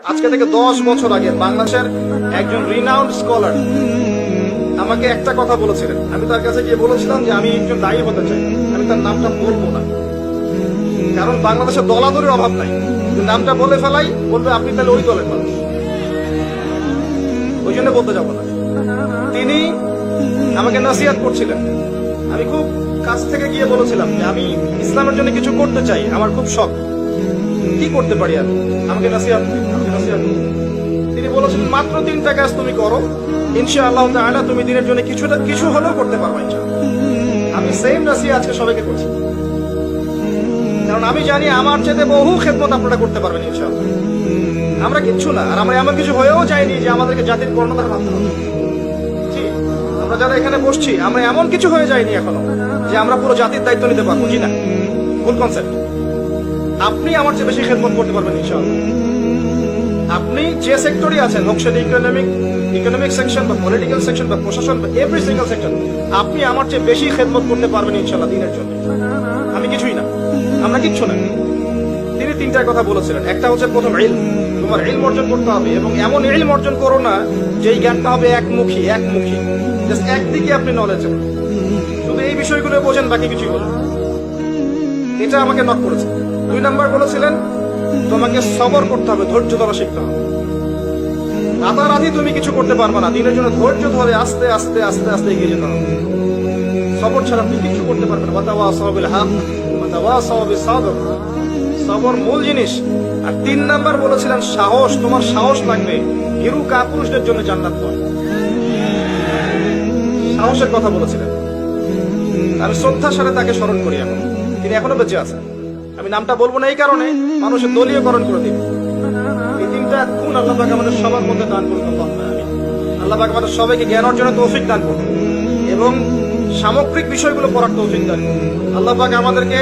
আজকে থেকে 10 বছর আগে বাংলাদেশের একজন রিনাউন্ড স্কলার আমাকে একটা কথা বলেছিলেন। আমি তার কাছে গিয়ে বলেছিলাম যে আমি একজন দায়ী হতে চাই, আমি তার নামটা বলবো না, কারণ বাংলাদেশের দলাদলির অভাব নাই। নামটা বলে ফেলাই, বলবে আপনি তাহলে ওই দলের মানুষ, ওই জন্য বলতে যাবো না। তিনি আমাকে নসিহত করছিলেন, আমি খুব কাছ থেকে গিয়ে বলেছিলাম যে আমি ইসলামের জন্য কিছু করতে চাই, আমার খুব শখ, কি করতে পারি আমি, আমাকে নসিহত। তিনি বলেছিলেন মাত্র 3টা কাজ তুমি করো, ইনশাআল্লাহ তাআলা তুমি দিনের জন্য কিছু হলেও করতে পারবে ইনশাআল্লাহ। আমি সেম নসিহত আজকে সবাইকে করছি, কারণ আমি জানি আমার চেয়ে বহু খেদমত আপনারা করতে পারবেন ইনশাআল্লাহ। আমরা কিচ্ছু না, আর আমরা এমন কিছু হয়েও যায়নি যে আমাদেরকে জাতির কর্ণধার ভাবতে হবে। আমরা যারা এখানে বসছি, আমরা এমন কিছু হয়ে যায়নি এখনো যে আমরা পুরো জাতির দায়িত্ব নিতে পারবো, জি না, ভুল কনসেপ্ট। আপনি আমার চেয়ে বেশি খেদমত করতে পারবেন ইনশাআল্লাহ। আপনি যে সেক্টরই আছেন, হোক সেটা ইকোনমিক সেকশন বা পলিটিক্যাল সেকশন বা প্রশাসন বা এভরি সিঙ্গেল সেকশন, আপনি আমার চেয়ে বেশি খেদমত করতে পারবেন ইনশাআল্লাহ দিনের জন্য। আমি কিছুই না, আমরা কিচ্ছু না। তিনি 3টা কথা বলেছিলেন। একটা হচ্ছে প্রথম ইলম, তোমার ইলম অর্জন করতে হবে, এবং এমন ইলম অর্জন করো না যেই জ্ঞানটা হবে একমুখী, জাস্ট একদিকে আপনি নলেজ, শুধু এই বিষয়গুলো বোঝেন, বাকি কিছুই বলেন। এটা আমাকে নক করেছে। 2 নাম্বার বলেছিলেন তোমাকে সবর করতে হবে, ধৈর্য ধরা শিখতে হবে। রাতারাতি তুমি কিছু করতে পারবে না, দিনের জন্য ধৈর্য ধরে আস্তে আস্তে আস্তে আস্তে এগিয়ে যেতে হবে। সবর ছাড়া আপনি কিছু করতে পারবেন না। ওয়াতাওয়াসাউ বিল হক ওয়াতাওয়াসাউ বিস সাবর, সবর মূল জিনিস। আর 3 নাম্বার বলেছিলেন সাহস, তোমার সাহস লাগবে। হিরু কাপুরুষদের জন্য জান্নাত নয়, সাহসের কথা বলেছিলেন। আমি শ্রদ্ধার সাথে তাকে স্মরণ করি, এখন তিনি এখনো বেঁচে আছেন। আমি নামটা বলবো না এই কারণে, মানুষের দলীয়করণ করে দিন। এই 3টা গুণ আল্লাহ পাক আমাদের সবার মধ্যে দান করুন। আল্লাহ পাক আমাদের সবাইকে জ্ঞান অর্জনের তৌফিক দান করুন এবং সামগ্রিক বিষয়গুলো পড়ার তৌফিক দান করুন। আল্লাহ পাক আমাদেরকে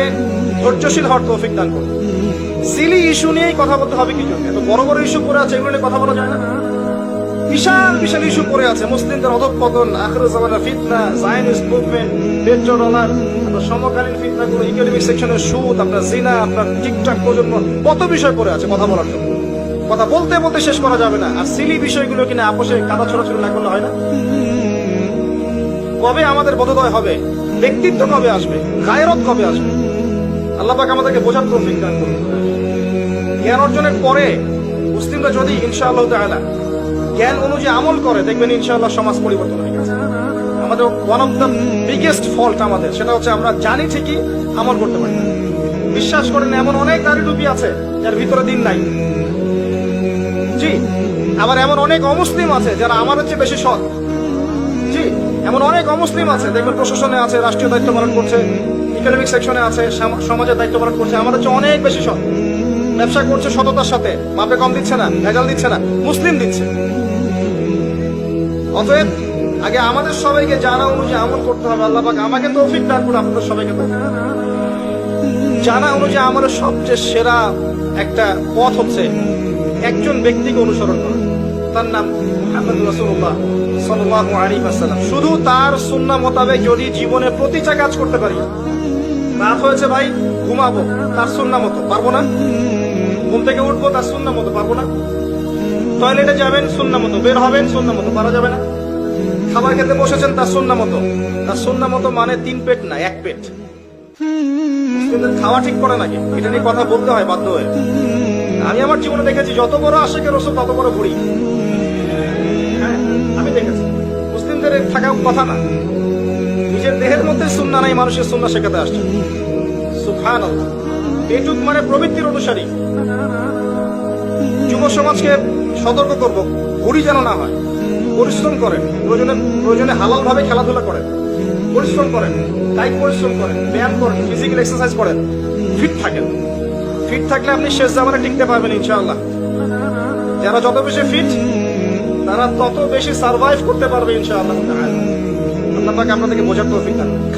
ধৈর্যশীল হওয়ার তৌফিক দান করুন। সিলি ইস্যু নিয়েই কথা বলতে হবে কি জন্য? এত বড় বড় ইস্যু পড়ে আছে, এগুলো নিয়ে কথা বলা যায় না? বিশাল বিশাল ইস্যু পড়ে আছে, মুসলিমদের অধঃপতন, আখিরাত জামানার ফিতনা, জায়নিস্ট মুভমেন্ট, পেট্রোডলার, আপনার সমকালীন ফিতনাগুলো, ইকোনমিক সেকশনের সুদ, আপনার জিনা, আপনার টিকটক প্রজন্ম, কত বিষয় পড়ে আছে কথা বলার জন্য। কথা বলতে বলতে শেষ করা যাবে না। আর সিলি বিষয়গুলো কিনা আপোষে কাদা ছড়াছড়ি না করলে হয় না। কবে আমাদের বোধোদয় হবে? ব্যক্তিত্ব কবে আসবে? গায়রত কবে আসবে? আল্লাহ পাক আমাদেরকে বোঝার তৌফিক দান করুন। জ্ঞান অর্জনের পরে মুসলিমরা যদি ইনশাআল্লাহ তাআলা জ্ঞান অনুযায়ী আমল করে, দেখবেন ইনশাআল্লাহ সমাজ পরিবর্তন হয়ে গেছে। আমাদের one of the biggest fault আমাদের, সেটা হচ্ছে আমরা জানি ঠিকই, আমল করতে পারি না। বিশ্বাস করেন এমন অনেক দাড়ি টুপি আছে যার ভিতরে দিন নাই, জি। আবার এমন অনেক অমুসলিম আছে যারা আমাদের চেয়ে বেশি সৎ, জি। এমন অনেক অমুসলিম আছে, দেখবেন প্রশাসনে আছে, রাষ্ট্রীয় দায়িত্ব পালন করছে, ইকোনমিক সেকশনে আছে, সমাজের দায়িত্ব পালন করছে, আমাদের চেয়ে অনেক বেশি সৎ। ব্যবসা করছে সততার সাথে, মাপে কম দিচ্ছে না, ভেজাল দিচ্ছে না, মুসলিম দিচ্ছে। অতএব আগে আমাদের সবাইকে জানা অনুযায়ী আমল করতে হবে। আল্লাহ পাক আমাকে তৌফিক দান করুন, আপনাদের সবাইকে জানা অনুযায়ী আমাদের সবচেয়ে সেরা একটা পথ হচ্ছে একজন ব্যক্তিকে অনুসরণ করা। তার নাম মুহাম্মদ রাসূলুল্লাহ সাল্লাল্লাহু আলাইহি ওয়াসাল্লাম। শুধু তার সুন্নাহ মোতাবেক যদি জীবনে প্রতিটা কাজ করতে পারি, রাত হয়েছে ভাই ঘুমাবো তার সুন্নাহ মতো, পারবো না? ঘুম থেকে উঠবো তার সুন্নাহ মতো, পারবো না? টয়লেটে যাবেন সুন্নাহ মতো, বের হবেন সুন্নাহ মতো, পারা যাবে না? খাবার খেতে বসেছেন তার সুন্নাহ মতো। তার সুন্নাহ মতো মানে 3 পেট না, 1 পেট। মুসলিমদের খাওয়া ঠিক করে নাকি? এটা নিয়ে কথা বলতে হয় বাধ্য হয়ে। আমি আমার জীবনে দেখেছি যত বড় আশিকের রাসূল তত বড় বুড়ি। হ্যাঁ, আমি দেখেছি। মুসলিমদের থাকা কথা না, নিজের দেহের মধ্যে সুন্নাহ নাই, মানুষের সুন্নাহ শেখাতে আসছে। সুবহানাল্লাহ। পেটুক মানে প্রবৃত্তির অনুসারী। যুব সমাজকে সতর্ক করব, বুড়ি যেন না হয়। পরিশ্রম করেন, প্রয়োজনে হালাল ভাবে খেলাধুলা করেন, পরিশ্রম করেন, কায়িক পরিশ্রম করেন, ব্যায়াম করেন, ফিজিক্যাল এক্সারসাইজ করেন, ফিট থাকেন। ফিট থাকলে আপনি শেষ জামানে টিকতে পারবেন ইনশাআল্লাহ। যারা যত বেশি ফিট, তারা তত বেশি সার্ভাইভ করতে পারবে ইনশাআল্লাহ। আল্লাহ পাক আপনাদেরকে বোঝার তৌফিক দান করুন।